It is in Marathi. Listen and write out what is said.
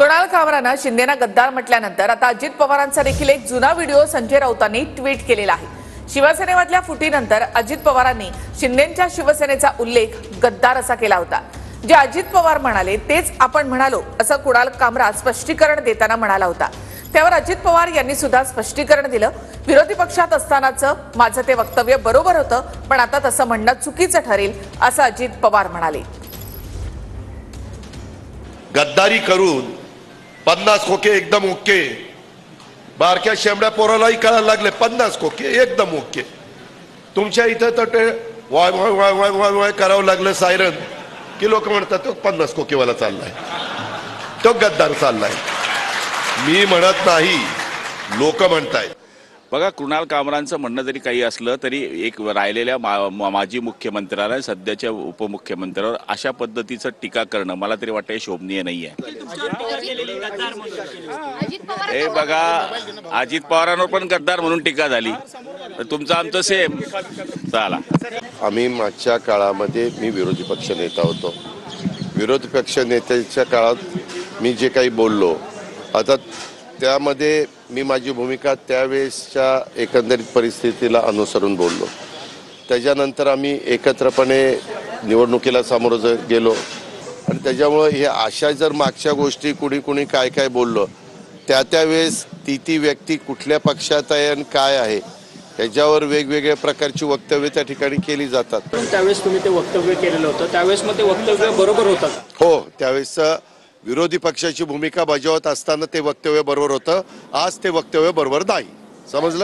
कुणाल कामरानं शिंदेना गद्दार म्हटल्यानंतर आता अजित पवारांचा देखील एक जुना व्हिडिओ संजय राऊतांनी ट्विट केलेला आहे। शिवसेनेमधल्या फुटीनंतर अजित पवारांनी शिंदेंच्या शिवसेनेचा उल्लेख गद्दार असा केला होता। जे अजित पवार म्हणाले तेच आपण म्हणालो असं कुणाल कामरा स्पष्टीकरण देताना म्हणाला होता। त्यावर अजित पवार यांनी सुद्धा स्पष्टीकरण दिलं। विरोधी पक्षात असतानाचं माझं ते वक्तव्य बरोबर होतं, पण आता तसं म्हणणं चुकीचं ठरेल असं अजित पवार म्हणाले। गद्दारी करून 50 खोके एकदम ओके, बारक्या शेंबड्या पोरालाही कळायला लागले 50 खोके एकदम ओके। तुमच्या इथं तर ते Y Y Y Y Y Y करावं लागलं सायरन की लोक म्हणतात तो 50 खोकेवाला चाललाय, तो गद्दार चाललाय। मी म्हणत नाही, लोक म्हणतायत। बघा, कुणाल कामरांचं म्हणणं जरी काही असलं तरी एक राहिलेल्या माजी मुख्यमंत्र्याला सध्याच्या उपमुख्यमंत्र्यावर अशा पद्धतीचं टीका करणं मला तरी वाटतं शोभनीय नाहीये। हे बघा, अजित पवारांवर पण गद्दार म्हणून टीका झाली, तर तुमचं आमचं सेम चला। आम्ही मागच्या काळामध्ये मी विरोधी पक्ष नेता होतो। विरोधी पक्ष नेत्याच्या काळात मी जे काही बोललो, आता त्यामध्ये मी माझी भूमिका त्यावेळेसच्या एकंदरीत परिस्थितीला अनुसरून बोललो। त्याच्यानंतर आम्ही एकत्रपणे निवडणुकीला सामोरं गेलो आणि त्याच्यामुळे हे अशा जर मागच्या गोष्टी कुणी काय काय बोललो, त्यावेळेस ती व्यक्ती कुठल्या पक्षात आहे आणि काय आहे त्याच्यावर वेगवेगळ्या प्रकारची वक्तव्य त्या ठिकाणी केली जातात। त्यावेळेस तुम्ही ते वक्तव्य केलेलं होतं, त्यावेळेस मग ते वक्तव्य बरोबर होतं? हो, त्यावेळेस विरोधी पक्षाची भूमिका बजावत असताना ते वक्तव्य बरोबर होतं। आज ते वक्तव्य बरोबर नाही, समजलं?